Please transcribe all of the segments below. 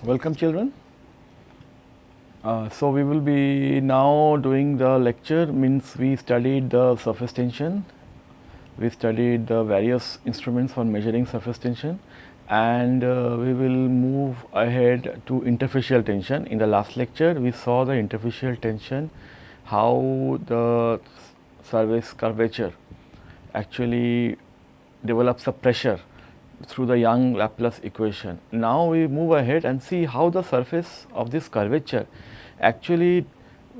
Welcome children. So we will be now doing the lecture, means we studied the surface tension, we studied the various instruments for measuring surface tension, and we will move ahead to interfacial tension. In the last lecture we saw the interfacial tension, how the surface curvature actually develops a pressure through the Young Laplace equation. Now we move ahead and see how the surface of this curvature actually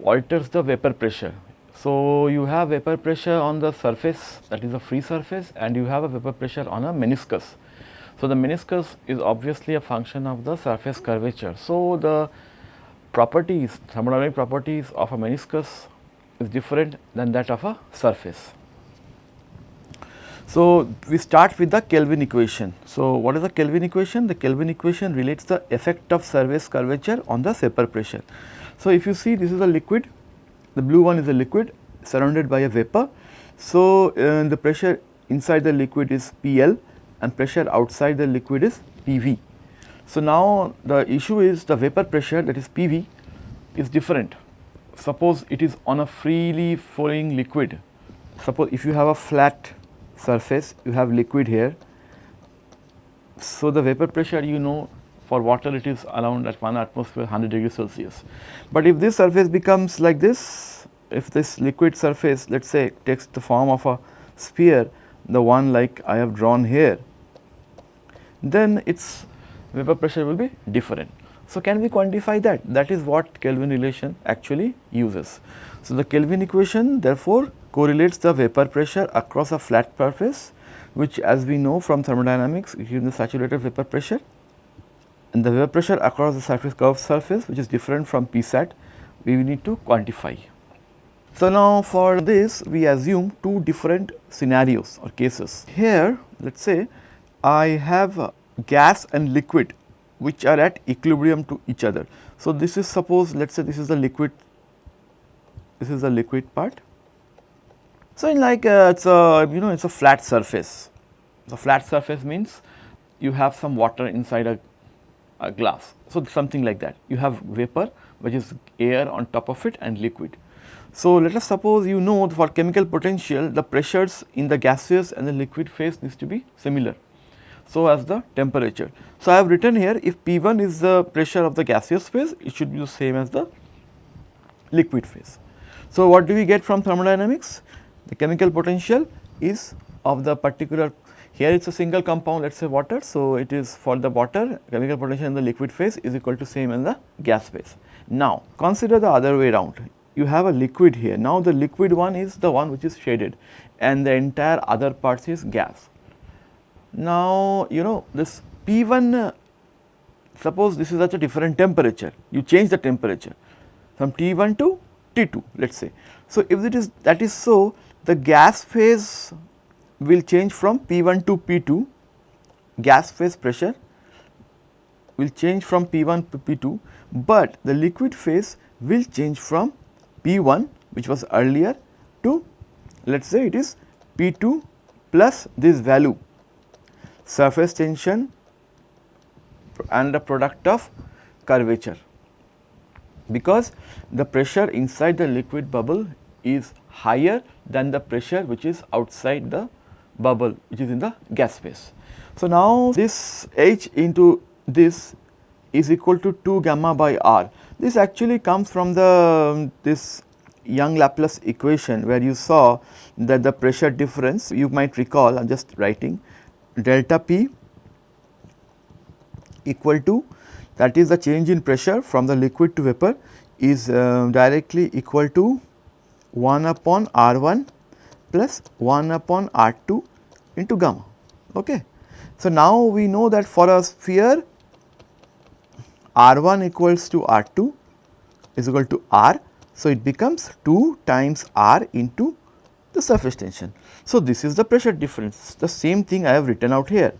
alters the vapor pressure. So you have vapor pressure on the surface, that is a free surface, and you have a vapor pressure on a meniscus. So the meniscus is obviously a function of the surface curvature. So the properties, thermodynamic properties of a meniscus is different than that of a surface. So we start with the Kelvin equation. So what is the Kelvin equation? The Kelvin equation relates the effect of surface curvature on the vapor pressure. So if you see, this is a liquid, the blue one is a liquid surrounded by a vapor. So the pressure inside the liquid is PL and pressure outside the liquid is PV. So now the issue is the vapor pressure, that is PV, is different. Suppose it is on a freely flowing liquid. Suppose if you have a flat surface, you have liquid here. So the vapor pressure, you know, for water it is around at 1 atmosphere 100 degrees Celsius. But if this surface becomes like this, if this liquid surface, let us say, takes the form of a sphere, the one like I have drawn here, then its vapor pressure will be different. So can we quantify that? That is what Kelvin relation actually uses. So the Kelvin equation therefore correlates the vapor pressure across a flat surface, which as we know from thermodynamics it is the saturated vapor pressure, and the vapor pressure across the surface curved surface, which is different from Psat, we need to quantify. So now for this we assume two different scenarios or cases. Here let us say I have gas and liquid which are at equilibrium to each other. So this is, suppose let us say this is the liquid, this is the liquid part. So in like it's a, you know, it's a flat surface. The flat surface means you have some water inside a glass. So something like that. You have vapor, which is air on top of it, and liquid. So let us suppose, you know, for chemical potential the pressures in the gaseous and the liquid phase needs to be similar. So as the temperature. So I have written here, if P1 is the pressure of the gaseous phase, it should be the same as the liquid phase. So what do we get from thermodynamics? The chemical potential is of the particular, here it is a single compound, let us say water. So it is for the water, chemical potential in the liquid phase is equal to same as the gas phase. Now consider the other way around. You have a liquid here. Now the liquid one is the one which is shaded and the entire other parts is gas. Now you know this P1, suppose this is at a different temperature, you change the temperature from T1 to T2, let us say. So if it is, that is so, the gas phase will change from P1 to P2, gas phase pressure will change from P1 to P2, but the liquid phase will change from P1, which was earlier, to, let us say it is P2 plus this value, surface tension and the product of curvature, because the pressure inside the liquid bubble is higher than the pressure which is outside the bubble, which is in the gas phase. So now this H into this is equal to 2 gamma by R. This actually comes from the this Young Laplace equation, where you saw that the pressure difference, you might recall, I am just writing, delta P equal to, that is the change in pressure from the liquid to vapor, is directly equal to 1 upon R1 plus 1 upon R2 into gamma. Okay. So now we know that for a sphere R1 equals to R2 is equal to R. So it becomes 2 times R into the surface tension. So this is the pressure difference. The same thing I have written out here.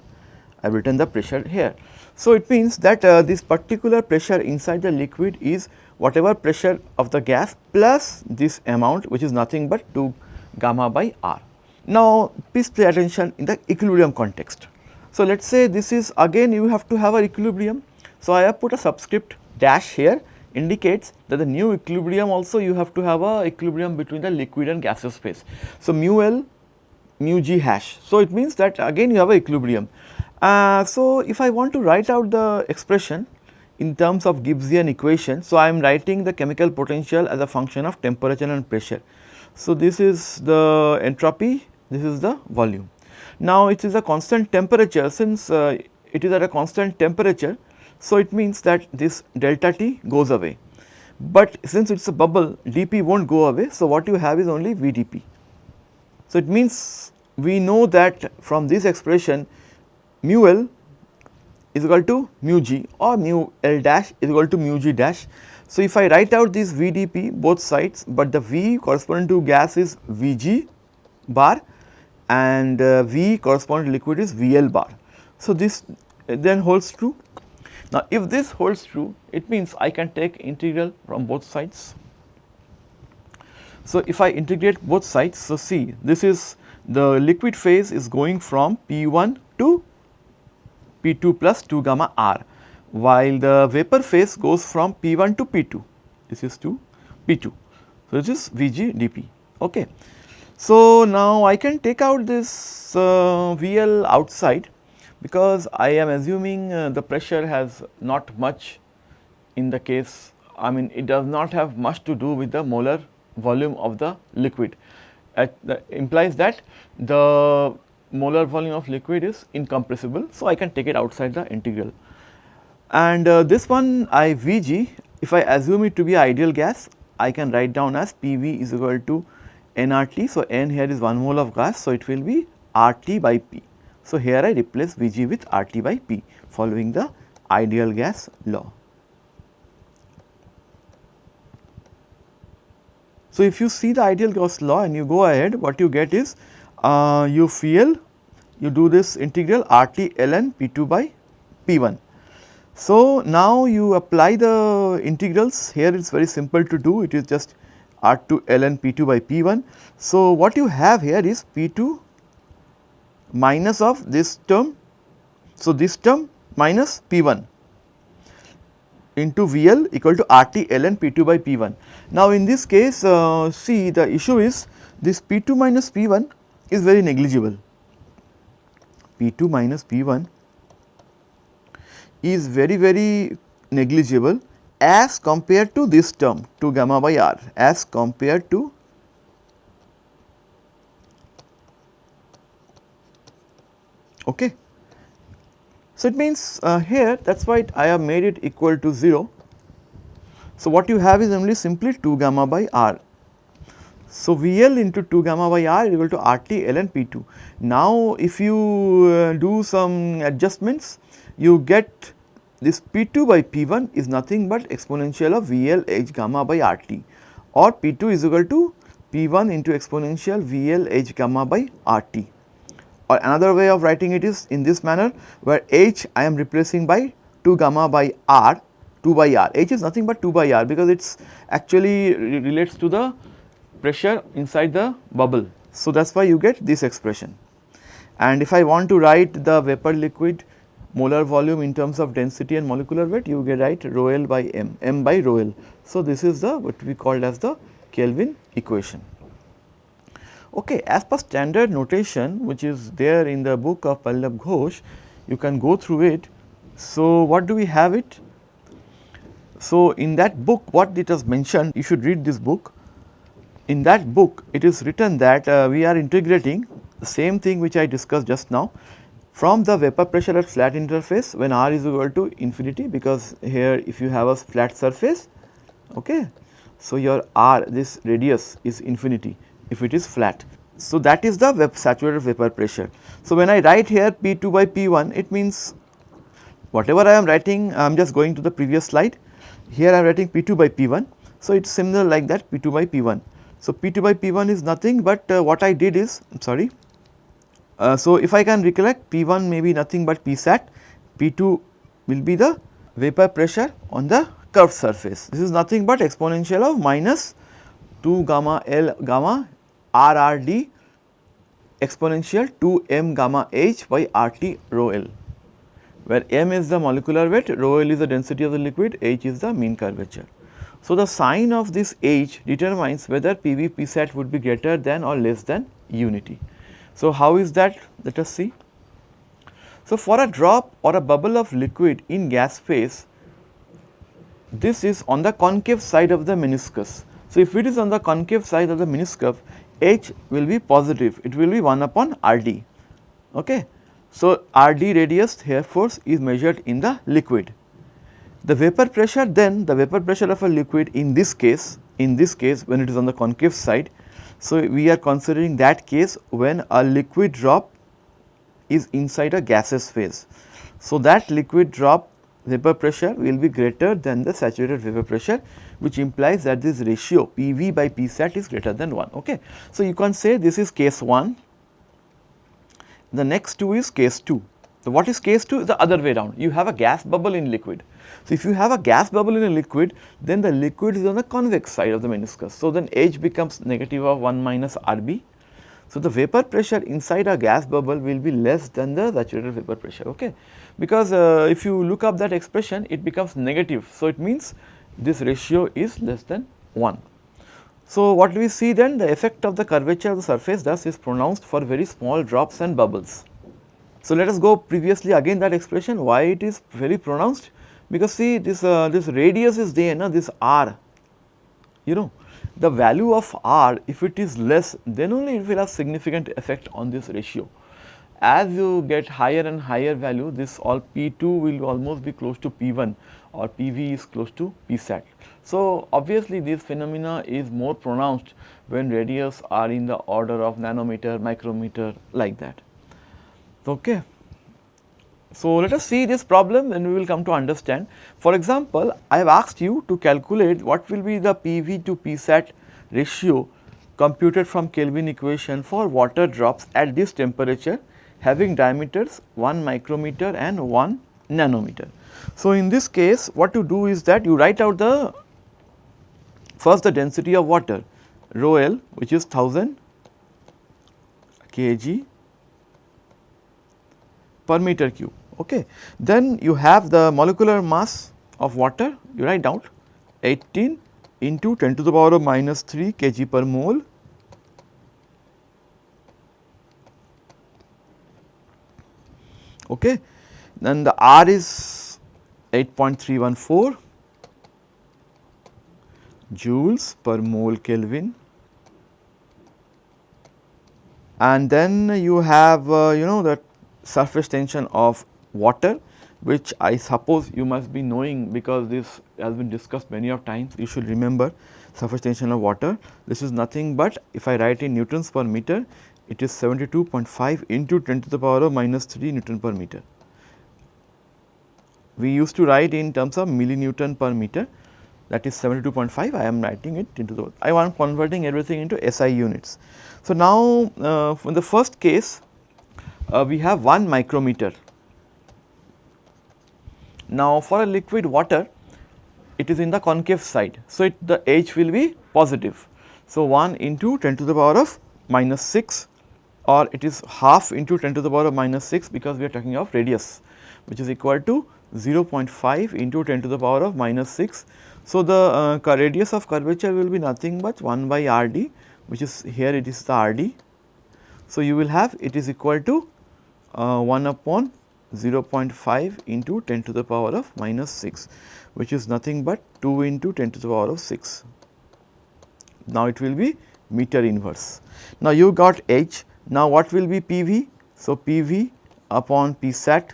I have written the pressure here. So it means that this particular pressure inside the liquid is whatever pressure of the gas plus this amount, which is nothing but 2 gamma by R. Now please pay attention in the equilibrium context. So let us say this is, again you have to have an equilibrium. So, I have put a subscript dash here, indicates that the new equilibrium also you have to have a equilibrium between the liquid and gaseous phase. So, mu L mu G hash. So, it means that again you have a equilibrium. So, if I want to write out the expression in terms of Gibbsian equation, so I am writing the chemical potential as a function of temperature and pressure. So, this is the entropy, this is the volume. Now, it is a constant temperature, since it is at a constant temperature, so it means that this delta T goes away, but since it is a bubble, dP will not go away. So, what you have is only VdP. So, it means we know that from this expression mu L is equal to mu G or mu L dash is equal to mu G dash. So, if I write out this VdP both sides, but the V corresponding to gas is Vg bar and V corresponding to liquid is VL bar. So, this then holds true. Now, if this holds true, it means I can take integral from both sides. So, if I integrate both sides, so see, this is the liquid phase is going from P1 to P2 plus 2 gamma R, while the vapor phase goes from P1 to P2, this is to P2. So, this is Vg dP. Okay. So, now I can take out this VL outside, because I am assuming the pressure has not much in the case, I mean it does not have much to do with the molar volume of the liquid. That implies that the molar volume of liquid is incompressible. So, I can take it outside the integral, and this one I Vg, if I assume it to be ideal gas, I can write down as PV is equal to nRT. So, N here is 1 mole of gas, so it will be RT by P. So, here I replace Vg with RT by P following the ideal gas law. So, if you see the ideal gas law and you go ahead, what you get is you feel you do this integral RT ln P2 by P1. So, now you apply the integrals, here it is very simple to do, it is just R2 ln P2 by P1. So, what you have here is P2 minus of this term, so this term minus P1 into VL equal to RT ln P2 by P1. Now, in this case see, the issue is this P2 minus P1 is very negligible. P2 minus P1 is very negligible as compared to this term 2 gamma by R, as compared to okay. So, it means here that is why I have made it equal to 0. So, what you have is only simply 2 gamma by R. So, VL into 2 gamma by R is equal to RT ln P2. Now, if you do some adjustments, you get this P2 by P1 is nothing but exponential of VL H gamma by RT, or P2 is equal to P1 into exponential VL H gamma by RT. Or another way of writing it is in this manner, where H I am replacing by 2 gamma by R, 2 by R. H is nothing but 2 by R, because it is actually relates to the pressure inside the bubble. So, that is why you get this expression. And if I want to write the vapor liquid molar volume in terms of density and molecular weight, you get write rho L by M, M by rho L. So, this is the what we called as the Kelvin equation. Okay, as per standard notation which is there in the book of Pallab Ghosh, you can go through it. So, what do we have it? So, in that book what it has mentioned, you should read this book. In that book it is written that we are integrating the same thing which I discussed just now from the vapor pressure at flat interface when R is equal to infinity, because here if you have a flat surface, okay. So, your R, this radius is infinity if it is flat. So, that is the saturated vapor pressure. So, when I write here P2 by P1, it means whatever I am writing, I am just going to the previous slide. Here I am writing P2 by P1. So, it is similar like that P2 by P1. So, P2 by P1 is nothing but what I did is, I am sorry. So, if I can recollect, P1 may be nothing but Psat, P2 will be the vapor pressure on the curved surface. This is nothing but exponential of minus 2 gamma L gamma RRD exponential 2 m gamma H by RT rho L, where m is the molecular weight, rho L is the density of the liquid, h is the mean curvature. So, the sign of this h determines whether PV Psat would be greater than or less than unity. So, how is that? Let us see. So, for a drop or a bubble of liquid in gas phase, this is on the concave side of the meniscus. So, if it is on the concave side of the meniscus, H will be positive, it will be 1 upon RD. Okay. So, RD radius here force is measured in the liquid. The vapor pressure, then the vapor pressure of a liquid in this case when it is on the concave side. So, we are considering that case when a liquid drop is inside a gaseous phase. So, that liquid drop vapor pressure will be greater than the saturated vapor pressure, which implies that this ratio PV by Psat is greater than 1. Okay. So, you can say this is case 1, the next two is case 2. So, what is case 2? The other way around, you have a gas bubble in liquid. So, if you have a gas bubble in a liquid, then the liquid is on the convex side of the meniscus. So, then H becomes negative of 1 minus RB. So, the vapor pressure inside a gas bubble will be less than the saturated vapor pressure, okay? Because if you look up that expression, it becomes negative. So, it means this ratio is less than 1. So, what we see then, the effect of the curvature of the surface thus is pronounced for very small drops and bubbles. So, let us go previously again that expression, why it is very pronounced, because see this radius is there, na, this r, you know, the value of r, if it is less, then only it will have significant effect on this ratio. As you get higher and higher value, this all P2 will almost be close to P1 or PV is close to Psat. So, obviously, this phenomena is more pronounced when radius are in the order of nanometer, micrometer, like that. Okay. So, let us see this problem and we will come to understand. For example, I have asked you to calculate what will be the PV to Psat ratio computed from Kelvin equation for water drops at this temperature having diameters 1 micrometer and 1 nanometer. So, in this case what to do is that you write out the first the density of water rho L, which is 1000 kg per meter cube. Okay. Then you have the molecular mass of water, you write down 18 into 10 to the power of minus 3 kg per mole. Okay. Then the R is 8.314 joules per mole Kelvin, and then you have you know that surface tension of water, which I suppose you must be knowing because this has been discussed many of times. You should remember surface tension of water. This is nothing but if I write in newtons per meter, it is 72.5 into 10 to the power of minus 3 Newton per meter. We used to write in terms of millinewton per meter, that is 72.5. I am writing it into the, I am converting everything into SI units. So, now in the first case we have 1 micrometer. Now, for a liquid water, it is in the concave side. So, the H will be positive. So, 1 into 10 to the power of minus 6, or it is half into 10 to the power of minus 6 because we are talking of radius, which is equal to 0.5 into 10 to the power of minus 6. So, the radius of curvature will be nothing but 1 by RD, which is here it is the RD. So, you will have it is equal to 1 upon 0.5 into 10 to the power of minus 6, which is nothing but 2 into 10 to the power of 6. Now, it will be meter inverse. Now, you got H. Now, what will be PV? So, PV upon Psat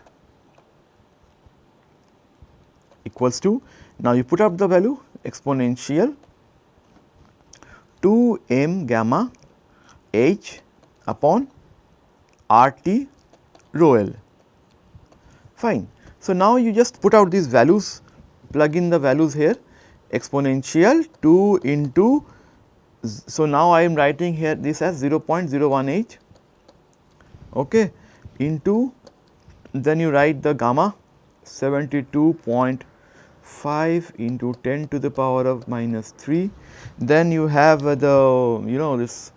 equals to, now you put up the value exponential 2 m gamma H upon RT rho L. Fine. So, now you just put out these values, plug in the values here, exponential 2 into, so now I am writing here this as 0.018, okay, into, then you write the gamma 72.5 into 10 to the power of minus 3, then you have the this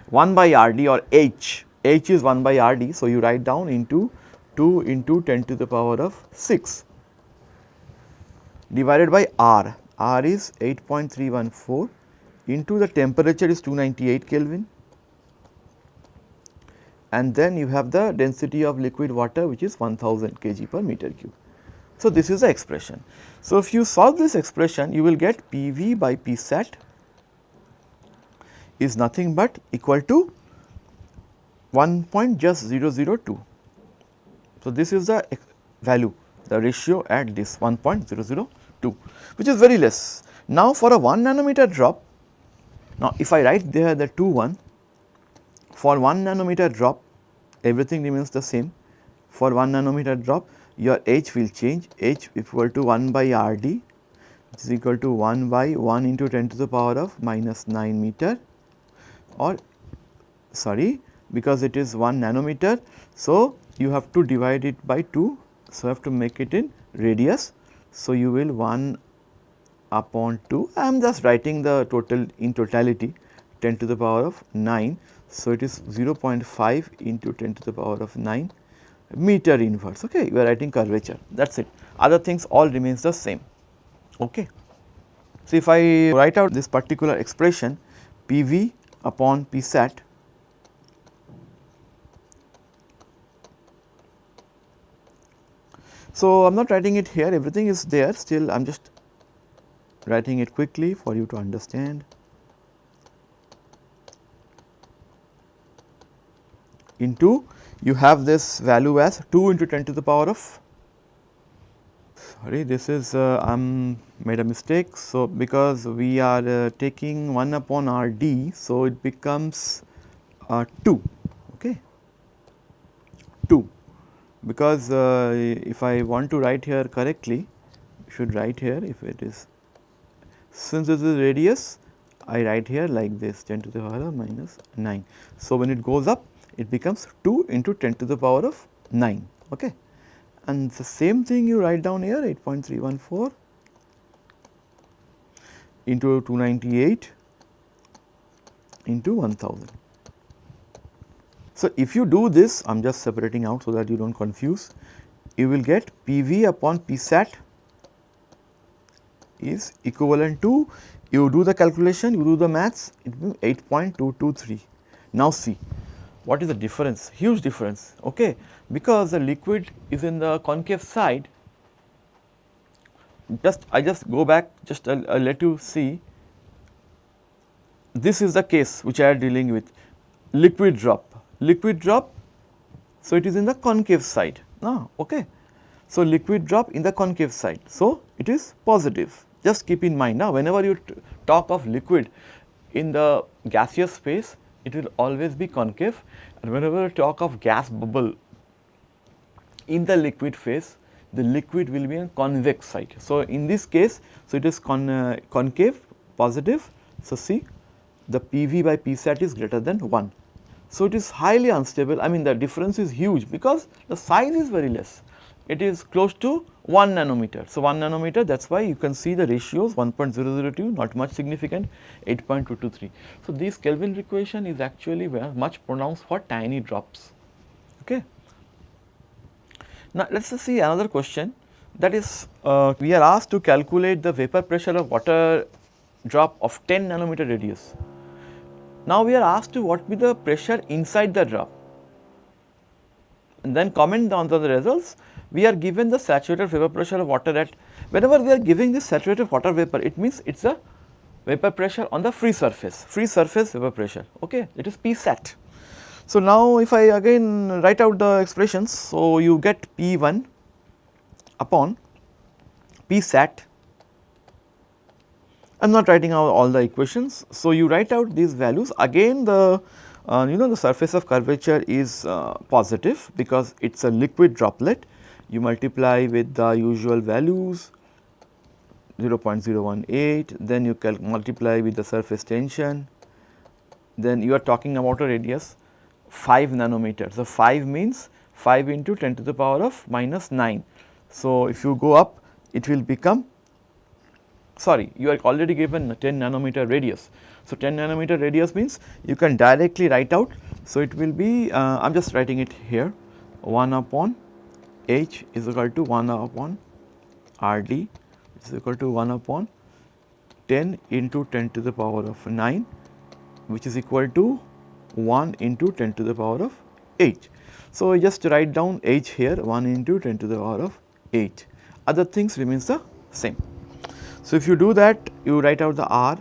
1 by RD or H is 1 by RD. So, you write down into 2 into 10 to the power of 6 divided by R. R is 8.314 into the temperature is 298 Kelvin, and then you have the density of liquid water, which is 1000 kg per meter cube. So, this is the expression. So, if you solve this expression, you will get PV by Psat is nothing but equal to 1.002. So, this is the value, the ratio at this 1.002, which is very less. Now, for a 1 nanometer drop, now if I write there the 2 for 1 nanometer drop, everything remains the same. For 1 nanometer drop, your H will change, H equal to 1 by RD, which is equal to 1 by 1 into 10 to the power of minus 9 meter, or sorry, because it is 1 nanometer. So, you have to divide it by 2. So, you have to make it in radius. So, you will 1 upon 2. I am just writing the total in totality 10 to the power of 9. So, it is 0.5 into 10 to the power of 9 meter inverse. Okay, you are writing curvature, that is it. Other things all remains the same. Okay. So, if I write out this particular expression PV upon Psat, so I am not writing it here, everything is there, still I am just writing it quickly for you to understand. Into, you have this value as 2 into 10 to the power of, sorry, this is I am made a mistake. So, because we are taking 1 upon RD, so it becomes 2, okay, 2, because if I want to write here correctly, should write here if it is, since this is radius, I write here like this 10 to the power of minus 9. So, when it goes up, it becomes 2 into 10 to the power of 9, okay. And the same thing you write down here 8.314 into 298 into 1000. So, if you do this, I am just separating out so that you do not confuse, you will get PV upon Psat is equivalent to, you do the calculation, you do the maths, it will be 8.223. Now, see what is the difference, huge difference, okay, because the liquid is in the concave side. I just go back, just I will let you see, this is the case which I am dealing with, liquid drop, so it is in the concave side, okay. So, liquid drop in the concave side, so it is positive. Just keep in mind, now whenever you talk of liquid in the gaseous phase, it will always be concave, and whenever you talk of gas bubble in the liquid phase, the liquid will be on convex side. So, in this case, so it is concave, positive. So, see the PV by Psat is greater than 1. So, it is highly unstable, I mean the difference is huge because the size is very less, it is close to 1 nanometer. So, 1 nanometer, that is why you can see the ratios 1.002, not much significant, 8.223. So, this Kelvin equation is actually much pronounced for tiny drops. Okay. Now, let us see another question, that is we are asked to calculate the vapor pressure of water drop of 10 nanometer radius. Now, we are asked to what be the pressure inside the drop, and then comment on the results. We are given the saturated vapor pressure of water at, whenever we are giving this saturated water vapor, it means it is a vapor pressure on the free surface vapor pressure, okay, it is Psat. So, now if I again write out the expressions, so you get P1 upon Psat, I am not writing out all the equations. So, you write out these values, again the the surface of curvature is positive because it is a liquid droplet. You multiply with the usual values 0.018, then you multiply with the surface tension, then you are talking about a radius 5 nanometers. So, 5 means 5 into 10 to the power of minus 9. So, if you go up, it will become, sorry, you are already given 10 nanometer radius. So, 10 nanometer radius means you can directly write out. So, it will be, I am just writing it here 1 upon H is equal to 1 upon RD is equal to 1 upon 10 into 10 to the power of 9, which is equal to 1 into 10 to the power of 8. So, I just write down H here 1 into 10 to the power of 8, other things remains the same. So, if you do that, you write out the R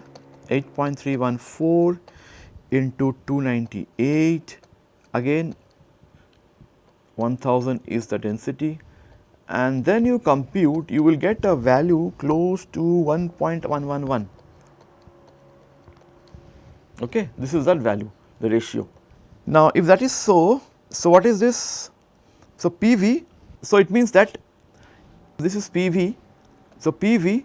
8.314 into 298, again 1000 is the density, and then you compute, you will get a value close to 1.111. Okay, this is that value, the ratio. Now, if that is so, so what is this? So, PV, so it means that this is PV. So, PV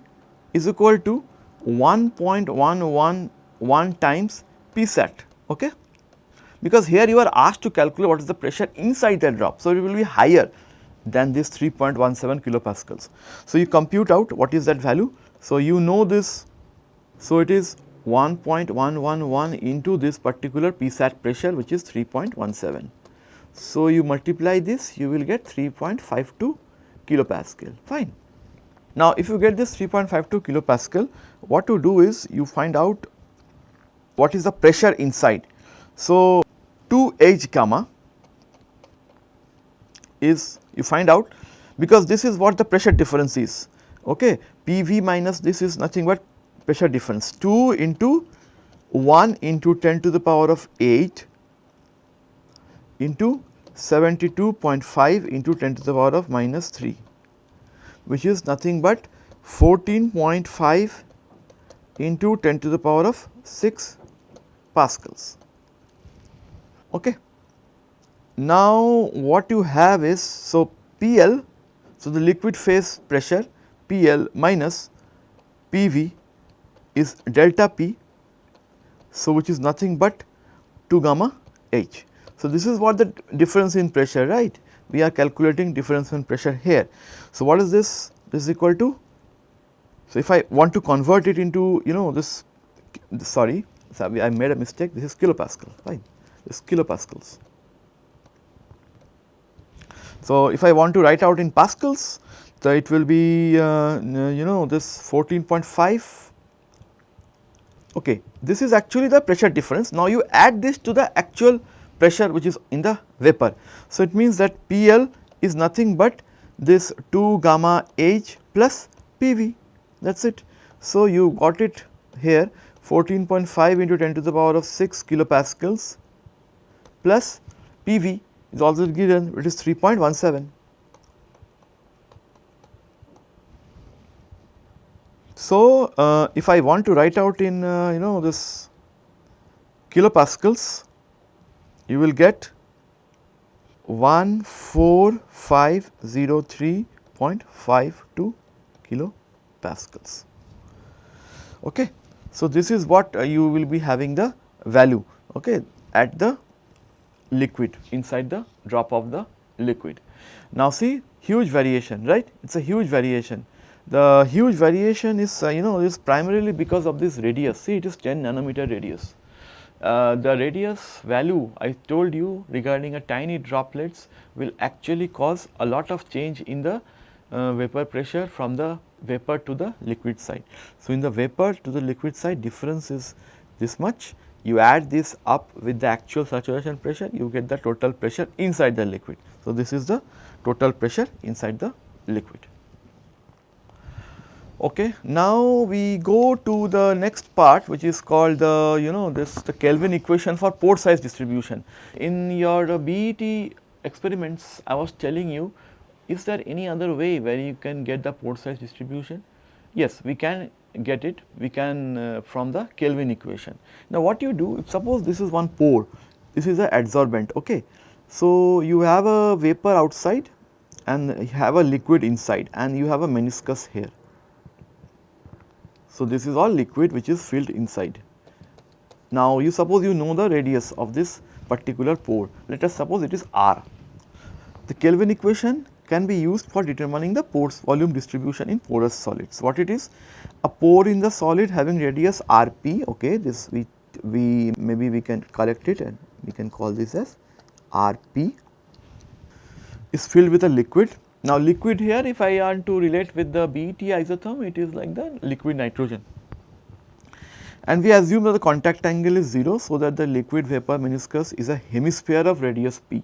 is equal to 1.111 times PSAT, okay? Because here you are asked to calculate what is the pressure inside that drop. So, it will be higher than this 3.17 kilopascals. So, you compute out what is that value. So, you know this. So, it is 1.111 into this particular PSAT pressure, which is 3.17. So, you multiply this, you will get 3.52 kilopascal, fine. Now, if you get this 3.52 kilopascal, what to do is you find out what is the pressure inside. So, 2H gamma is, you find out, because this is what the pressure difference is, okay. PV minus this is nothing but pressure difference, 2 into 1 into 10 to the power of 8 into 72.5 into 10 to the power of minus 3, which is nothing but 14.5 into 10 to the power of 6 pascals. Okay. Now, what you have is, so PL, so the liquid phase pressure PL minus PV is delta P, so which is nothing but 2 gamma H. So, this is what the difference in pressure, right? We are calculating difference in pressure here. So, what is this? This is equal to, so if I want to convert it into, you know, this, sorry, I made a mistake, this is kilopascal, fine, this is kilopascals. So, if I want to write out in pascals, so it will be you know, this 14.5. Okay, this is actually the pressure difference. Now, you add this to the actual pressure which is in the vapor. So, it means that PL is nothing but this 2 gamma H plus PV, that is it. So, you got it here 14.5 into 10 to the power of 6 kilopascals plus PV is also given, it is 3.17. So, if I want to write out in you know, this kilopascals, you will get 14503.52 kilopascals. Okay. So, this is what you will be having the value, okay, at the liquid, inside the drop of the liquid. Now, see, huge variation, right? It is a huge variation. The huge variation is you know, is primarily because of this radius. See, it is 10 nanometer radius. The radius value I told you regarding a tiny droplets will actually cause a lot of change in the vapor pressure from the vapor to the liquid side. So, in the vapor to the liquid side, difference is this much. You add this up with the actual saturation pressure, you get the total pressure inside the liquid. So, this is the total pressure inside the liquid. Okay. Now, we go to the next part, which is called the, you know, this the Kelvin equation for pore size distribution. In your BET experiments, I was telling you, is there any other way where you can get the pore size distribution? Yes, we can get it, we can from the Kelvin equation. Now, what you do, if suppose this is one pore, this is a adsorbent, okay. So, you have a vapor outside and you have a liquid inside and you have a meniscus here. So, this is all liquid which is filled inside. Now, you suppose you know the radius of this particular pore, let us suppose it is R. The Kelvin equation can be used for determining the pores volume distribution in porous solids. What it is? A pore in the solid having radius Rp, okay, this we maybe we can correct it and we can call this as Rp, is filled with a liquid Now, liquid here, if I want to relate with the BET isotherm, it is like the liquid nitrogen. And we assume that the contact angle is 0, so that the liquid vapor meniscus is a hemisphere of radius p.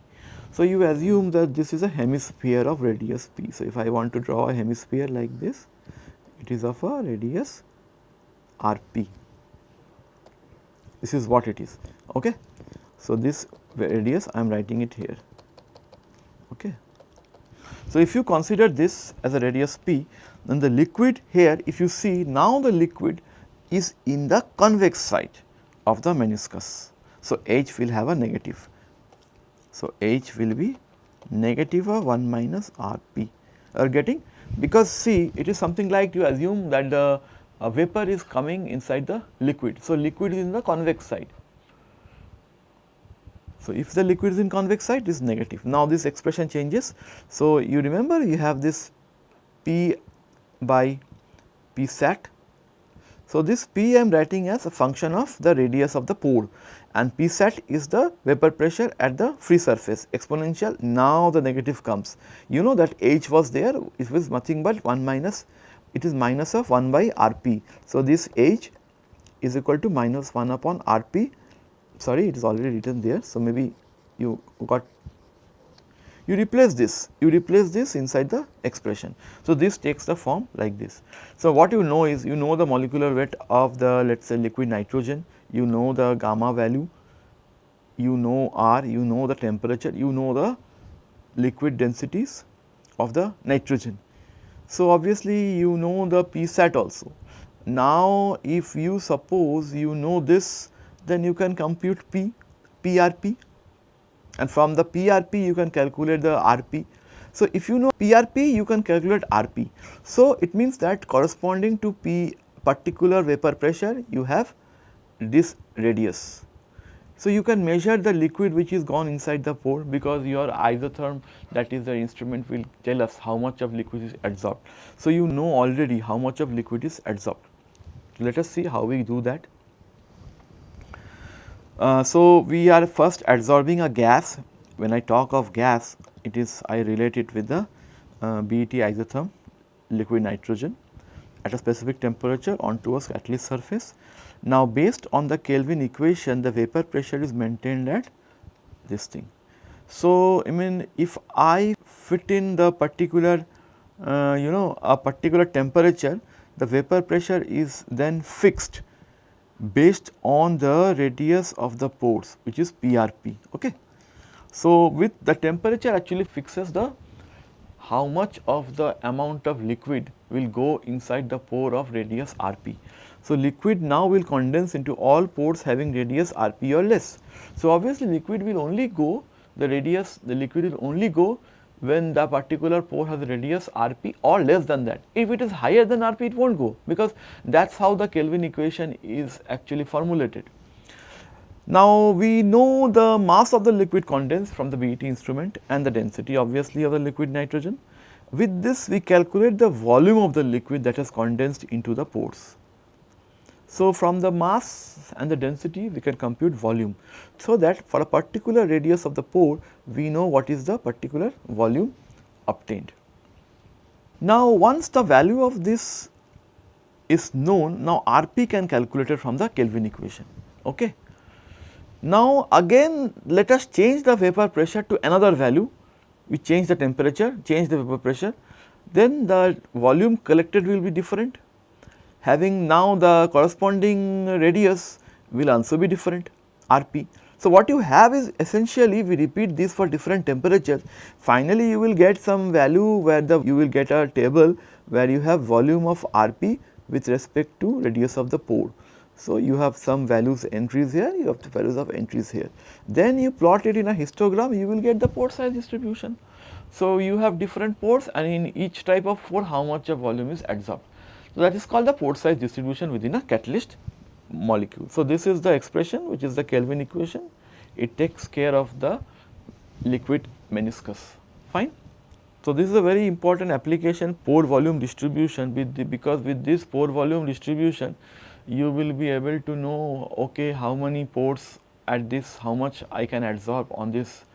So, you assume that this is a hemisphere of radius p. So, if I want to draw a hemisphere like this, it is of a radius rp. This is what it is. Okay. So, this radius I am writing it here. Okay. So, if you consider this as a radius p, then the liquid here, if you see, now the liquid is in the convex side of the meniscus. So, H will have a negative. So, H will be negative of 1 minus Rp. Are getting? Because see, it is something like you assume that the vapor is coming inside the liquid. So, liquid is in the convex side. So, if the liquid is in convex side, it is negative. Now, this expression changes. So, you remember you have this P by P sat. So, this P I am writing as a function of the radius of the pore, and P sat is the vapor pressure at the free surface exponential. Now, the negative comes. You know that H was there, it was nothing but 1 minus, it is minus of 1 by Rp. So, this H is equal to minus 1 upon Rp. Sorry, it is already written there. So, maybe you replace this inside the expression. So, this takes the form like this. So, what you know is, you know the molecular weight of the, let us say, liquid nitrogen, you know the gamma value, you know R, you know the temperature, you know the liquid densities of the nitrogen. So, obviously, you know the P sat also. Now, if you suppose you know this, then you can compute PRP, and from the PRP you can calculate the RP. So, if you know PRP, you can calculate RP. So, it means that corresponding to P particular vapor pressure, you have this radius. So, you can measure the liquid which is gone inside the pore, because your isotherm, that is the instrument, will tell us how much of liquid is adsorbed. So, you know already how much of liquid is adsorbed. Let us see how we do that. So, we are first adsorbing a gas. When I talk of gas, it is, I relate it with the BET isotherm liquid nitrogen at a specific temperature onto a catalyst surface. Now, based on the Kelvin equation, the vapor pressure is maintained at this thing. So, I mean, if I fit in the particular a particular temperature, the vapor pressure is then fixed based on the radius of the pores, which is PRP. Okay. So, with the temperature actually fixes the how much of the amount of liquid will go inside the pore of radius Rp. So, liquid now will condense into all pores having radius Rp or less. So, obviously, liquid will only go, the liquid will only go when the particular pore has a radius Rp or less than that. If it is higher than Rp, it will not go, because that is how the Kelvin equation is actually formulated. Now, we know the mass of the liquid condensed from the BET instrument and the density obviously of the liquid nitrogen. With this, we calculate the volume of the liquid that has condensed into the pores. So, from the mass and the density, we can compute volume, so that for a particular radius of the pore, we know what is the particular volume obtained. Now, once the value of this is known, now Rp can calculate it from the Kelvin equation. Okay. Now, again let us change the vapor pressure to another value. We change the temperature, change the vapor pressure, then the volume collected will be different. Having now the corresponding radius will also be different, Rp. So, what you have is essentially, we repeat this for different temperatures. Finally, you will get some value where you will get a table where you have volume of Rp with respect to radius of the pore. So, you have some values entries here, you have the values of entries here. Then you plot it in a histogram, you will get the pore size distribution. So, you have different pores, and in each type of pore how much of volume is adsorbed. So, that is called the pore size distribution within a catalyst molecule. So, this is the expression which is the Kelvin equation. It takes care of the liquid meniscus. Fine. So, this is a very important application, pore volume distribution, because with this pore volume distribution, you will be able to know, okay, how many pores at this, how much I can adsorb on this,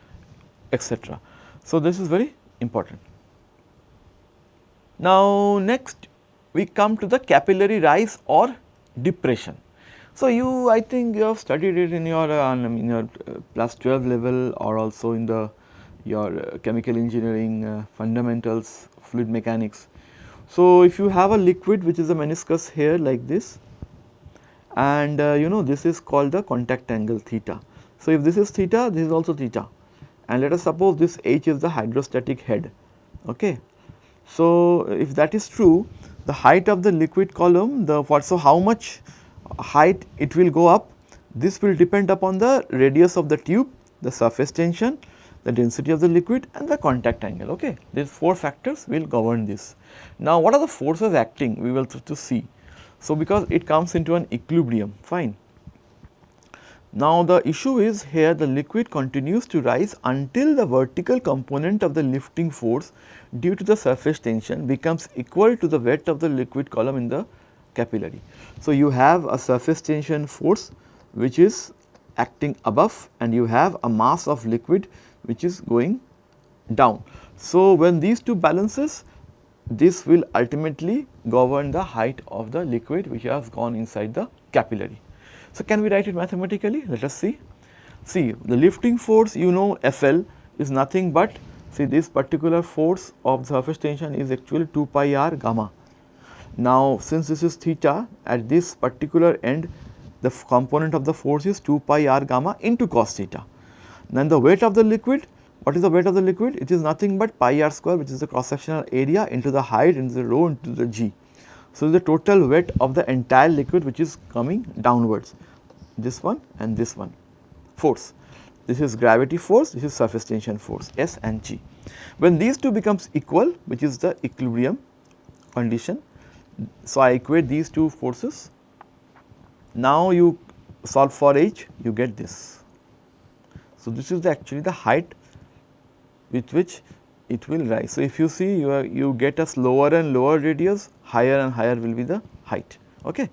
etc. So, this is very important. Now, next we come to the capillary rise or depression. So, I think you have studied it in your plus 12 level or also in the your chemical engineering fundamentals, fluid mechanics. So, if you have a liquid which is a meniscus here like this, and this is called the contact angle theta. So, if this is theta, this is also theta, and let us suppose this H is the hydrostatic head. Okay. So, if that is true, the height of the liquid column, so how much height it will go up, this will depend upon the radius of the tube, the surface tension, the density of the liquid and the contact angle. Okay. These 4 factors will govern this. Now, what are the forces acting? We will to see. So, because it comes into an equilibrium, fine. Now, the issue is here the liquid continues to rise until the vertical component of the lifting force due to the surface tension becomes equal to the weight of the liquid column in the capillary. So, you have a surface tension force which is acting above and you have a mass of liquid which is going down. So, when these two balances, this will ultimately govern the height of the liquid which has gone inside the capillary. So, can we write it mathematically? Let us see. See, the lifting force, Fl is nothing but, see, this particular force of the surface tension is actually 2 pi r gamma. Now, since this is theta, at this particular end the component of the force is 2 pi r gamma into cos theta. Then the weight of the liquid, what is the weight of the liquid? It is nothing but pi r square, which is the cross sectional area, into the height, into the rho, into the g. So, the total weight of the entire liquid which is coming downwards, this one and this one force. This is gravity force, this is surface tension force S and G. When these two becomes equal, which is the equilibrium condition, so I equate these two forces. Now, you solve for H, you get this. So, this is actually the height with which it will rise. So, if you see you get a lower and lower radius, higher and higher will be the height. Okay.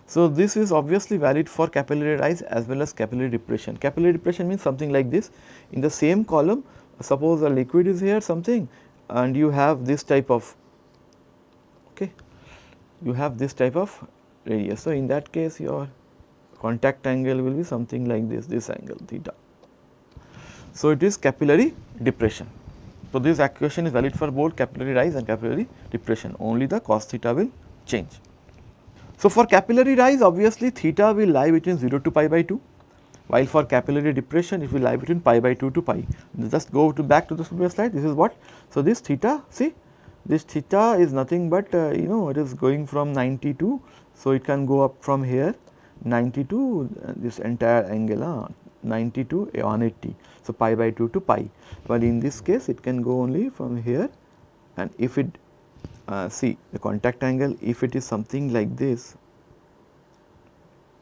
So, this is obviously valid for capillary rise as well as capillary depression. Capillary depression means something like this. In the same column, suppose a liquid is here something and you have this type of, okay, you have this type of radius. So, in that case your contact angle will be something like this angle theta. So, it is capillary depression. So, this equation is valid for both capillary rise and capillary depression, only the cos theta will change. So, for capillary rise, obviously theta will lie between 0 to pi by 2, while for capillary depression it will lie between pi by 2 to pi. Just go to back to the previous slide, this is what. So, this theta, see, this theta is nothing but it is going from 90 to, so it can go up from here 90 to this entire angle 90 to 180. So, pi by 2 to pi, but in this case it can go only from here, and if it see the contact angle, if it is something like this.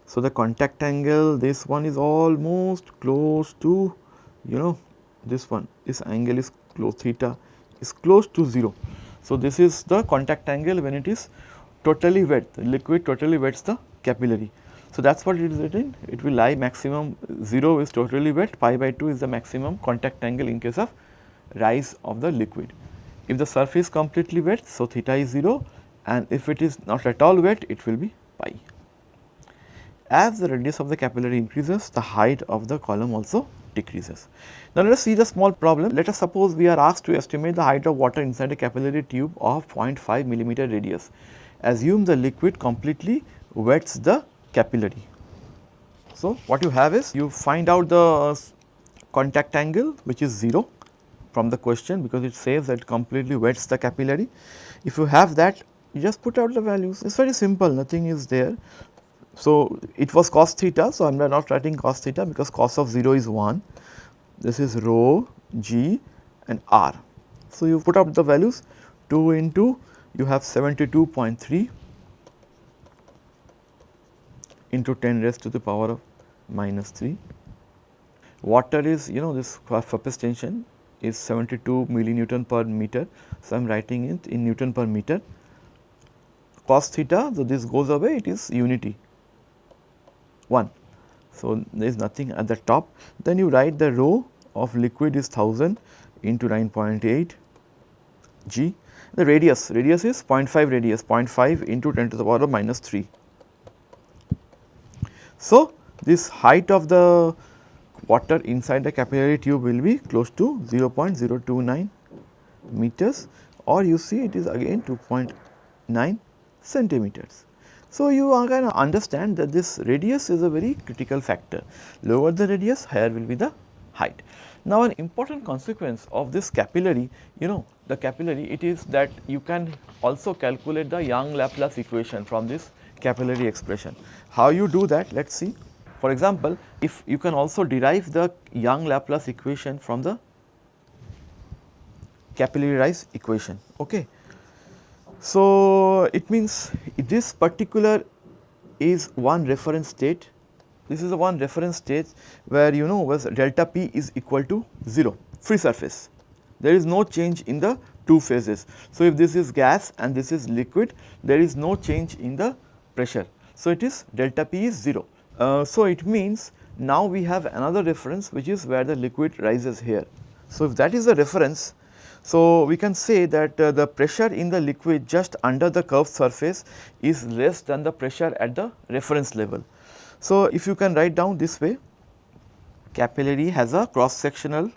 So, the contact angle, this one is almost close to this one, this angle is close, theta is close to 0. So, this is the contact angle when it is totally wet, the liquid totally wets the capillary. So, that is what it is written, it will lie maximum 0 is totally wet, pi by 2 is the maximum contact angle in case of rise of the liquid. If the surface is completely wet, so theta is 0, and if it is not at all wet, it will be pi. As the radius of the capillary increases, the height of the column also decreases. Now, let us see the small problem. Let us suppose we are asked to estimate the height of water inside a capillary tube of 0.5 millimeter radius. Assume the liquid completely wets the capillary. So, what you have is you find out the contact angle which is 0 from the question, because it says that completely wets the capillary. If you have that, you just put out the values, it is very simple, nothing is there. So, it was cos theta, so I am not writing cos theta because cos of 0 is 1, this is rho, g and r. So, you put out the values, 2 into you have 72.3 into 10 raised to the power of minus 3. Water is this surface tension is 72 millinewton per meter. So, I am writing it in Newton per meter. Cos theta, so this goes away, it is unity 1. So, there is nothing at the top. Then you write the rho of liquid is 1000 into 9.8 g, The radius is 0.5 radius, 0.5 into 10 to the power of minus 3. So, this height of the water inside the capillary tube will be close to 0.029 meters, or you see it is again 2.9 centimeters. So, you are going to understand that this radius is a very critical factor. Lower the radius, higher will be the height. Now, an important consequence of this capillary, the capillary, it is that you can also calculate the Young-Laplace equation from this capillary expression. How you do that? Let us see. For example, if you can also derive the Young-Laplace equation from the capillary rise equation. Okay. So, it means this particular is one reference state. This is the one reference state where was delta P is equal to 0, free surface. There is no change in the two phases. So, if this is gas and this is liquid, there is no change in the pressure. So, it is delta P is 0. So, it means now we have another reference which is where the liquid rises here. So, if that is the reference, so we can say that the pressure in the liquid just under the curved surface is less than the pressure at the reference level. So, if you can write down this way, capillary has a cross sectional,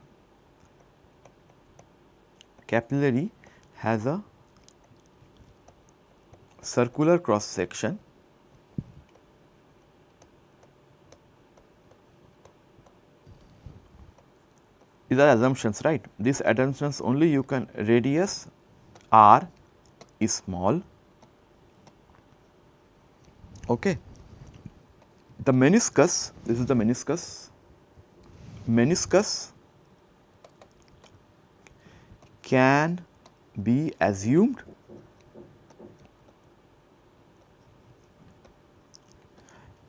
capillary has a circular cross section these are assumptions, right. These assumptions only you can, radius r is small, okay. The meniscus, this is the meniscus, meniscus can be assumed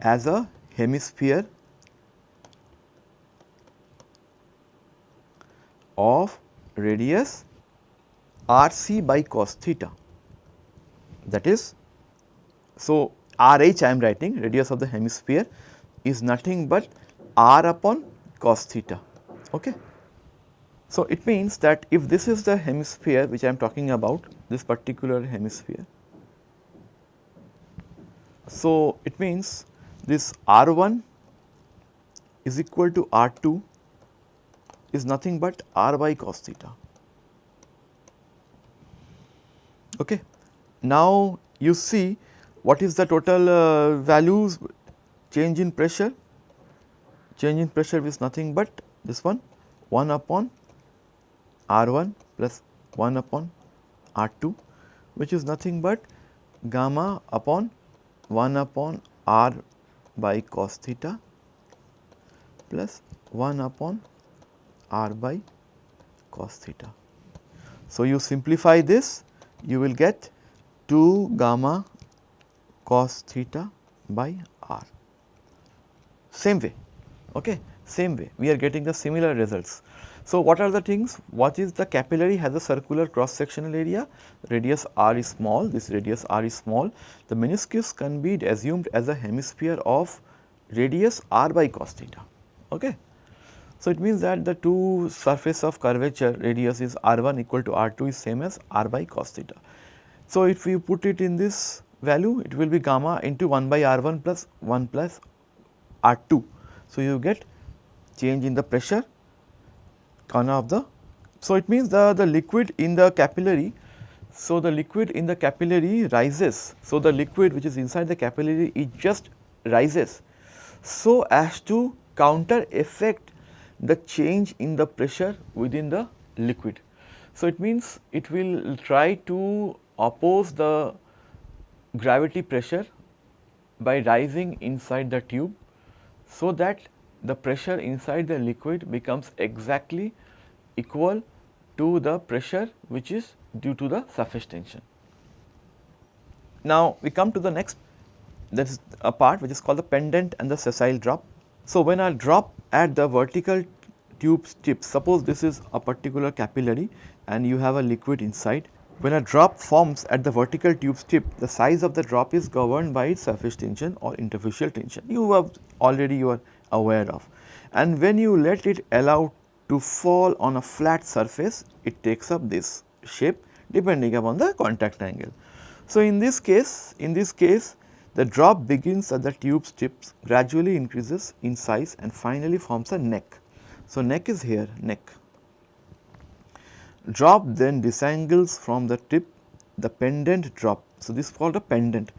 as a hemisphere of radius RC by cos theta, that is, so RH I am writing, radius of the hemisphere is nothing but r upon cos theta. Okay. So, it means that if this is the hemisphere which I am talking about, this particular hemisphere, so it means this R1 is equal to R2 is nothing but r by cos theta. Okay. Now, you see what is the total values, change in pressure? Change in pressure is nothing but this one, 1 upon R1 plus 1 upon R2, which is nothing but gamma upon 1 upon R by cos theta plus 1 upon R by cos theta. So, you simplify this, you will get 2 gamma cos theta by r. Same way, okay, same way we are getting the similar results. So, what are the things? What is the capillary has a circular cross sectional area, radius r is small, this radius r is small, the meniscus can be assumed as a hemisphere of radius r by cos theta. Okay. So, it means that the two surface of curvature radius is r1 equal to r2 is same as r by cos theta. So, if you put it in this value, it will be gamma into 1 by r1 plus 1 plus r2. So, you get change in the pressure corner of the. So, it means the liquid in the capillary. So, the liquid in the capillary rises. So, the liquid which is inside the capillary it just rises so as to counter effect the change in the pressure within the liquid. So, it means it will try to oppose the gravity pressure by rising inside the tube, so that the pressure inside the liquid becomes exactly equal to the pressure which is due to the surface tension. Now, we come to the next, that is a part which is called the pendant and the sessile drop. So, when I drop at the vertical tube tip, suppose this is a particular capillary and you have a liquid inside. When a drop forms at the vertical tube tip, the size of the drop is governed by its surface tension or interfacial tension. You are aware of, and when you let it allow to fall on a flat surface, it takes up this shape depending upon the contact angle. So, in this case the drop begins at the tube's tips, gradually increases in size and finally forms a neck. So, neck is here, neck. Drop then disangles from the tip, the pendant drop. So, this is called a pendant.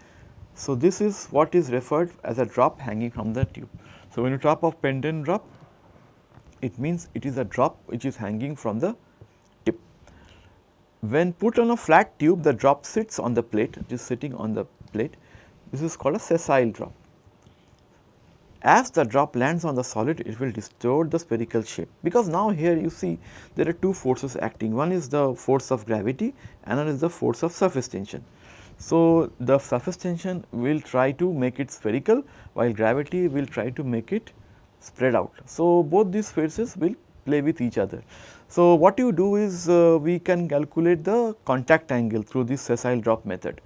So, this is what is referred as a drop hanging from the tube. So, when you talk of pendant drop, it means it is a drop which is hanging from the tip. When put on a flat tube, the drop sits on the plate, it is sitting on the plate. This is called a sessile drop. As the drop lands on the solid, it will distort the spherical shape, because now here you see there are two forces acting. One is the force of gravity, another is the force of surface tension. So, the surface tension will try to make it spherical, while gravity will try to make it spread out. So, both these forces will play with each other. So, what you do is we can calculate the contact angle through this sessile drop method.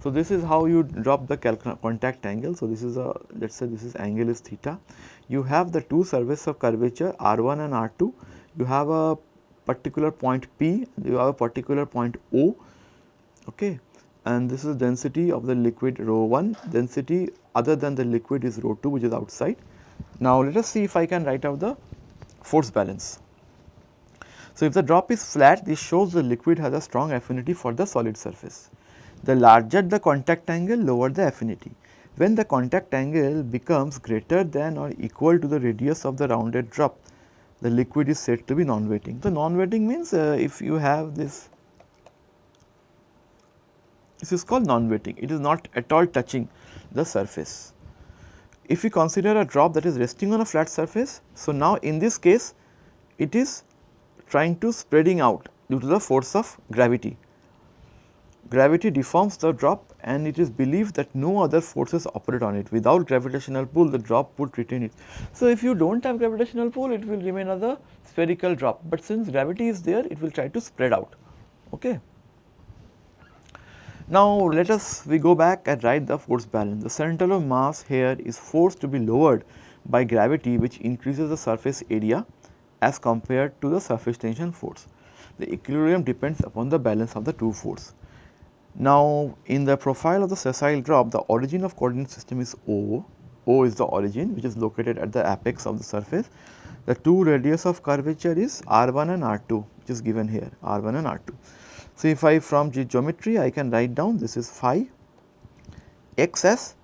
So, this is how you drop the contact angle. So, this is a, let us say this is angle is theta. You have the two surfaces of curvature R1 and R2. You have a particular point P, you have a particular point O, okay, and this is density of the liquid rho 1, density other than the liquid is rho 2, which is outside. Now, let us see if I can write out the force balance. So, if the drop is flat, this shows the liquid has a strong affinity for the solid surface. The larger the contact angle, lower the affinity. When the contact angle becomes greater than or equal to the radius of the rounded drop, the liquid is said to be non-wetting. So, non-wetting means if you have this is called non-wetting, it is not at all touching the surface. If we consider a drop that is resting on a flat surface, so now in this case it is trying to spreading out due to the force of gravity. Gravity deforms the drop and it is believed that no other forces operate on it. Without gravitational pull, the drop would retain it. So, if you do not have gravitational pull, it will remain as a spherical drop, but since gravity is there, it will try to spread out. Okay. Now, let us we go back and write the force balance. The center of mass here is forced to be lowered by gravity, which increases the surface area as compared to the surface tension force. The equilibrium depends upon the balance of the two forces. Now, in the profile of the sessile drop, the origin of coordinate system is O. O is the origin, which is located at the apex of the surface. The two radius of curvature is R1 and R2, which is given here, R1 and R2. So, if I from geometry, I can write down this is phi x as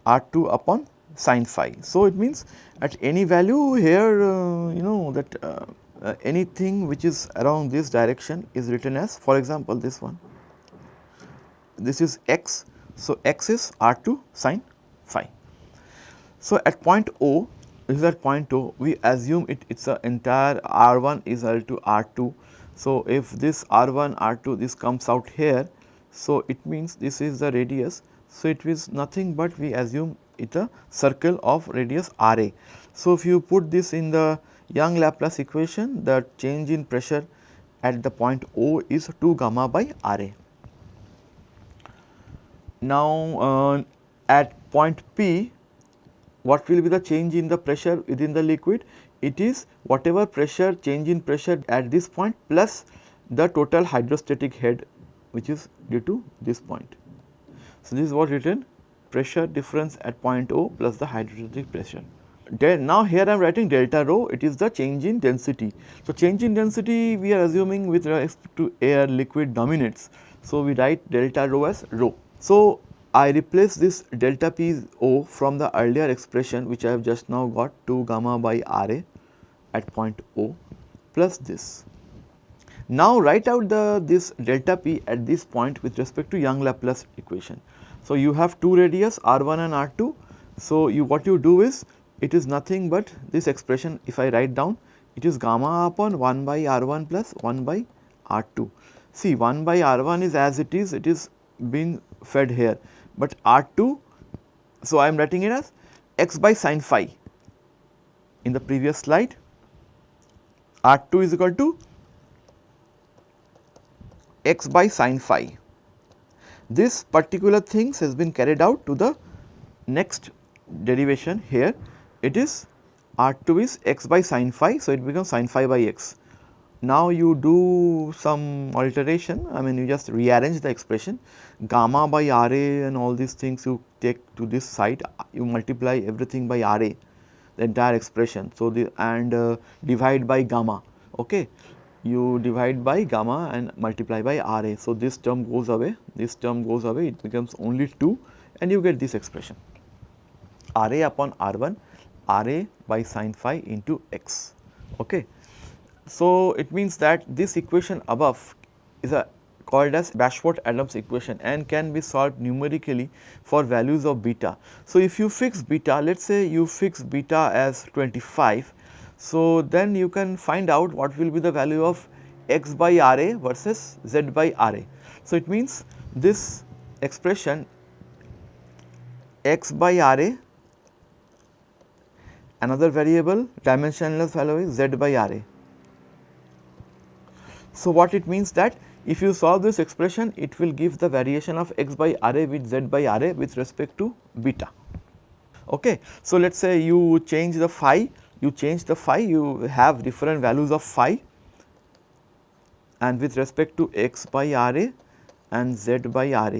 R2 upon sin phi. So, it means at any value here, you know that anything which is around this direction is written as, for example, this one. This is x, so x is R2 sin phi. So, at point O, this is at point O, we assume it is a entire R1 is equal to R2. So, if this R1 R2 this comes out here, so it means this is the radius. So, it is nothing but we assume it a circle of radius Ra. So, if you put this in the Young Laplace equation, the change in pressure at the point O is 2 gamma by Ra. Now, at point P, what will be the change in the pressure within the liquid? It is whatever pressure change in pressure at this point plus the total hydrostatic head, which is due to this point. So, this is what written pressure difference at point O plus the hydrostatic pressure. Now, here I am writing delta rho, it is the change in density. So, change in density we are assuming with respect to air liquid dominates. So, we write delta rho as rho. So, I replace this delta P O from the earlier expression which I have just now got 2 gamma by Ra at point O plus this. Now, write out this delta P at this point with respect to Young Laplace equation. So, you have two radius R1 and R2. So, what you do is it is nothing but this expression, if I write down, it is gamma upon 1 by R1 plus 1 by R2. See, 1 by R1 is as it is being fed here, but R2, so I am writing it as x by sin phi. In the previous slide, R2 is equal to x by sin phi. This particular things has been carried out to the next derivation here. It is R2 is x by sin phi, so it becomes sin phi by x. Now you do some alteration, I mean you just rearrange the expression, gamma by Ra and all these things you take to this side, you multiply everything by Ra, the entire expression. So, divide by gamma, okay. You divide by gamma and multiply by Ra. So, this term goes away, this term goes away, it becomes only 2 and you get this expression, Ra upon R1, Ra by sin phi into x, okay. So, it means that this equation above is called as Bashforth-Adams equation and can be solved numerically for values of beta. So, if you fix beta, let us say you fix beta as 25, so then you can find out what will be the value of x by Ra versus z by Ra. So, it means this expression x by Ra, another variable dimensionless value is z by Ra. So, what it means that if you solve this expression, it will give the variation of x by Ra with z by Ra with respect to beta. Okay. So, let us say you change the phi, you have different values of phi and with respect to x by Ra and z by Ra,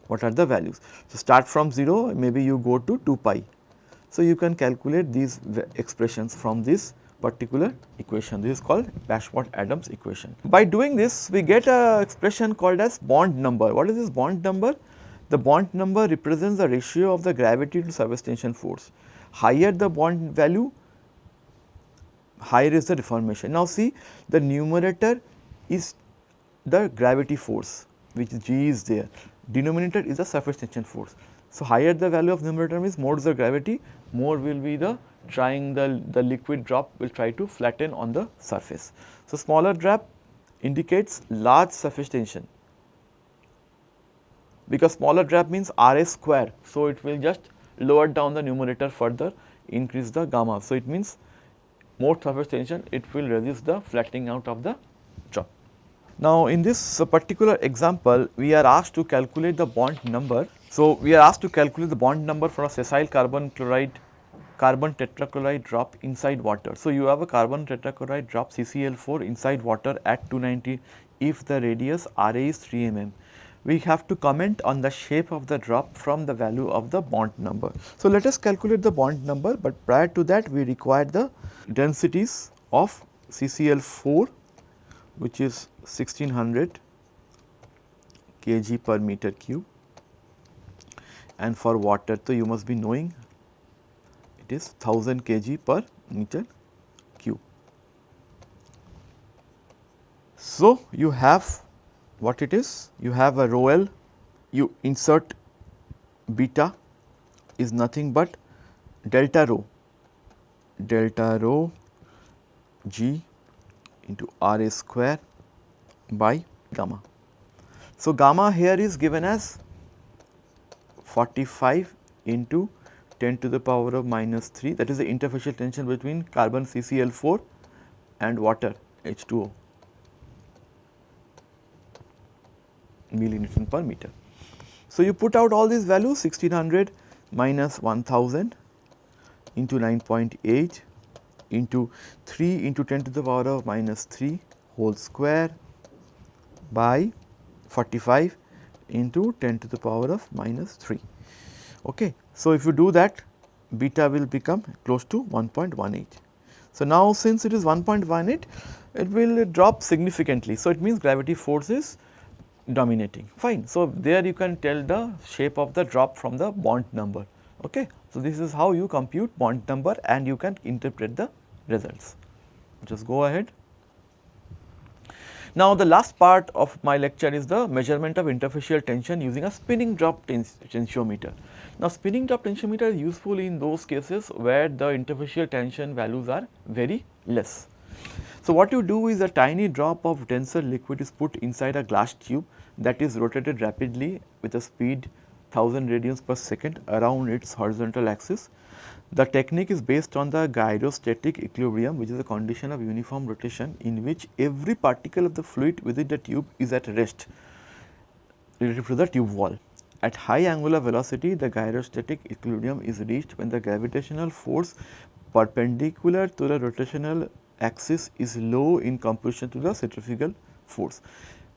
what are the values. So, start from 0, maybe you go to 2 pi. So, you can calculate these expressions from this particular equation. This is called Bashforth-Adams equation. By doing this, we get a expression called as bond number. What is this bond number? The bond number represents the ratio of the gravity to surface tension force. Higher the bond value, higher is the deformation. Now, see, the numerator is the gravity force, which G is there. Denominator is the surface tension force. So, higher the value of numerator means more is the gravity, more will be the the liquid drop will try to flatten on the surface. So, smaller drop indicates large surface tension, because smaller drop means Ra square. So, it will just lower down the numerator further, increase the gamma. So, it means more surface tension, it will resist the flattening out of the drop. Now, in this particular example, we are asked to calculate the bond number. So, we are asked to calculate the bond number for a sessile carbon tetrachloride drop inside water. So, you have a carbon tetrachloride drop CCl4 inside water at 290 if the radius Ra is 3 mm. We have to comment on the shape of the drop from the value of the bond number. So, let us calculate the bond number, but prior to that we require the densities of CCl4, which is 1600 kg per meter cube, and for water, so you must be knowing it is 1000 kg per meter cube. So, you have what it is, you have a rho L, you insert beta is nothing but delta rho G into Ra square by gamma. So, gamma here is given as 45 into 10 to the power of minus 3, that is the interfacial tension between carbon CCl4 and water H2O millinewton per meter. So, you put out all these values 1600 minus 1000 into 9.8 into 3 into 10 to the power of minus 3 whole square by 45 into 10 to the power of minus 3. Okay. So, if you do that, beta will become close to 1.18. So, now since it is 1.18, it will drop significantly. So, it means gravity force is dominating, fine. So, there you can tell the shape of the drop from the bond number. Okay. So, this is how you compute bond number and you can interpret the results. Just go ahead. Now, the last part of my lecture is the measurement of interfacial tension using a spinning drop tensiometer. Now, spinning drop tensiometer is useful in those cases where the interfacial tension values are very less. So, what you do is a tiny drop of denser liquid is put inside a glass tube that is rotated rapidly with a speed 1000 radians per second around its horizontal axis. The technique is based on the gyrostatic equilibrium, which is a condition of uniform rotation in which every particle of the fluid within the tube is at rest relative to the tube wall. At high angular velocity, the gyrostatic equilibrium is reached when the gravitational force perpendicular to the rotational axis is low in comparison to the centrifugal force.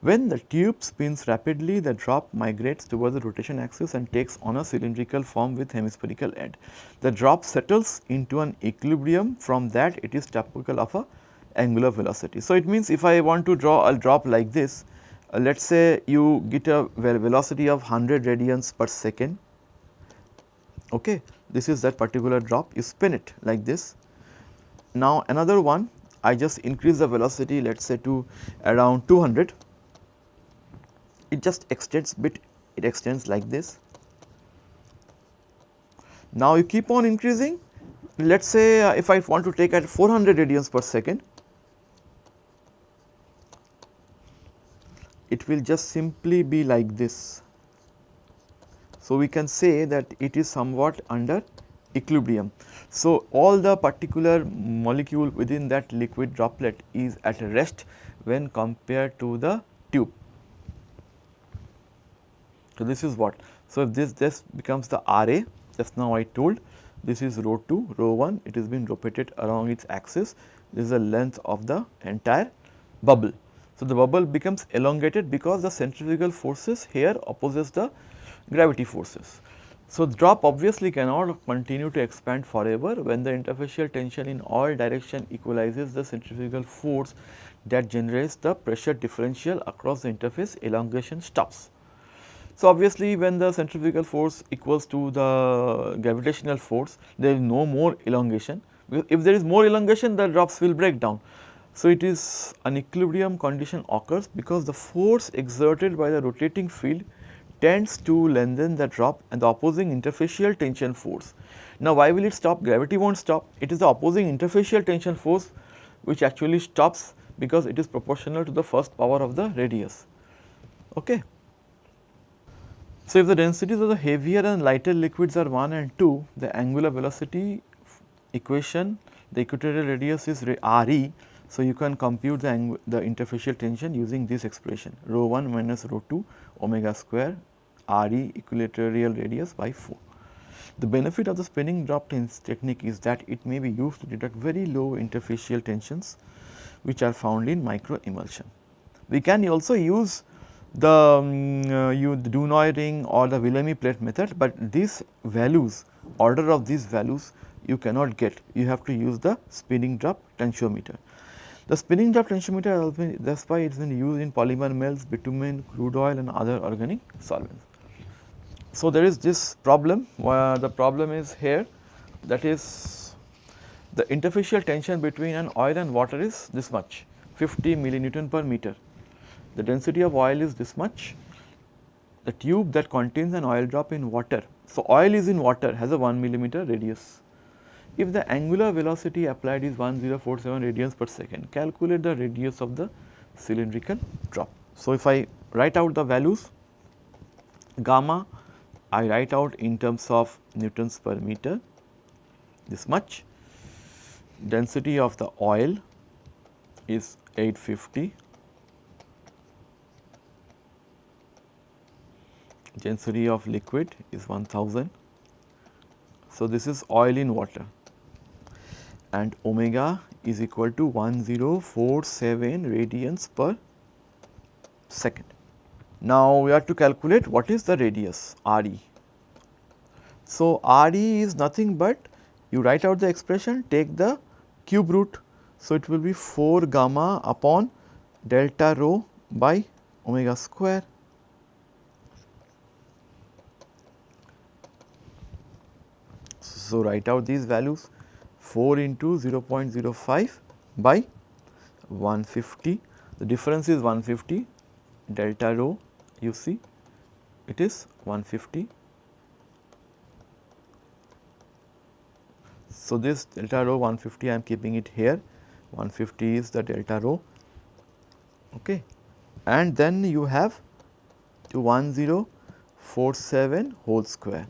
When the tube spins rapidly, the drop migrates towards the rotation axis and takes on a cylindrical form with hemispherical end. The drop settles into an equilibrium. From that, it is typical of a angular velocity. So, it means if I want to draw a drop like this, let us say you get a velocity of 100 radians per second. Okay. This is that particular drop, you spin it like this. Now, another one, I just increase the velocity, let us say to around 200, it just extends bit, it extends like this. Now, you keep on increasing, let us say if I want to take at 400 radians per second, it will just simply be like this. So, we can say that it is somewhat under equilibrium. So, all the particular molecule within that liquid droplet is at rest when compared to the tube. So, this is what. So, if this becomes the RA, just now I told this is rho 2, rho 1, it has been rotated along its axis, this is the length of the entire bubble. So, the bubble becomes elongated because the centrifugal forces here opposes the gravity forces. So, the drop obviously cannot continue to expand forever. When the interfacial tension in all direction equalizes the centrifugal force that generates the pressure differential across the interface, elongation stops. So, obviously, when the centrifugal force equals to the gravitational force, there is no more elongation. If there is more elongation, the drops will break down. So, it is an equilibrium condition occurs because the force exerted by the rotating field tends to lengthen the drop and the opposing interfacial tension force. Now, why will it stop? Gravity will not stop, it is the opposing interfacial tension force which actually stops because it is proportional to the first power of the radius. Okay. So, if the densities of the heavier and lighter liquids are 1 and 2, the angular velocity equation, the equatorial radius is Re. So, you can compute the interfacial tension using this expression rho 1 minus rho 2 omega square Re equatorial radius by 4. The benefit of the spinning drop technique is that it may be used to detect very low interfacial tensions which are found in micro emulsion. We can also use the Dunoyer ring or the Villamy plate method, but these values, order of these values you cannot get, you have to use the spinning drop tensiometer. The spinning drop tensiometer, that is why it has been used in polymer melts, bitumen, crude oil and other organic solvents. So, there is this problem where the problem is here, that is the interfacial tension between an oil and water is this much, 50 millinewton per meter. The density of oil is this much, the tube that contains an oil drop in water. So, oil is in water, has a 1 millimeter radius. If the angular velocity applied is 1047 radians per second, calculate the radius of the cylindrical drop. So, if I write out the values, gamma I write out in terms of newtons per meter, this much, density of the oil is 850, density of liquid is 1000. So, this is oil in water and omega is equal to 1047 radians per second. Now, we have to calculate what is the radius Re. So, Re is nothing but you write out the expression, take the cube root. So, it will be 4 gamma upon delta rho by omega square. So, write out these values, 4 into 0.05 by 150, the difference is 150, delta rho you see it is 150. So, this delta rho 150 I am keeping it here, 150 is the delta rho, okay. And then you have to 1047 whole square.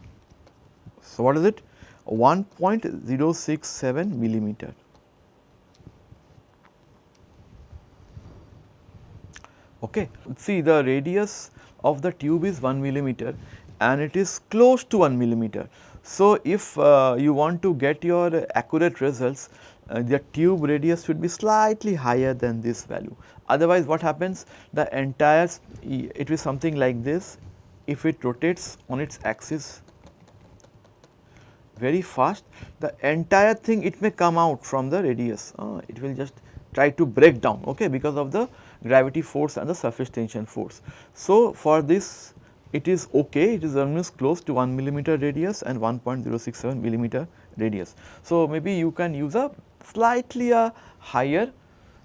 So, what is it? 1.067 millimeter. Okay. See, the radius of the tube is 1 millimeter and it is close to 1 millimeter. So, if you want to get your accurate results, the tube radius should be slightly higher than this value. Otherwise what happens, the entire it is something like this. If it rotates on its axis very fast, the entire thing it may come out from the radius, it will just try to break down, okay, because of the gravity force and the surface tension force. So, for this it is okay, it is almost close to 1 millimeter radius and 1.067 millimeter radius. So, maybe you can use a slightly higher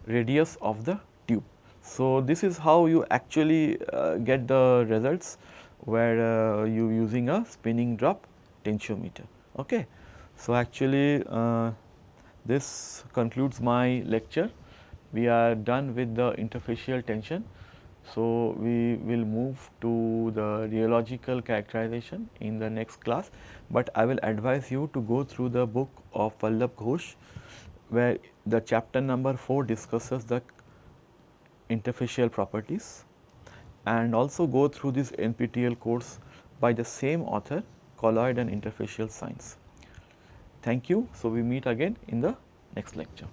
radius of the tube. So, this is how you actually get the results where you using a spinning drop tensiometer. Okay. So, actually this concludes my lecture. We are done with the interfacial tension. So, we will move to the rheological characterization in the next class, but I will advise you to go through the book of Pallab Ghosh, where the chapter number 4 discusses the interfacial properties, and also go through this NPTEL course by the same author, Colloid and Interfacial Science. Thank you. So, we meet again in the next lecture.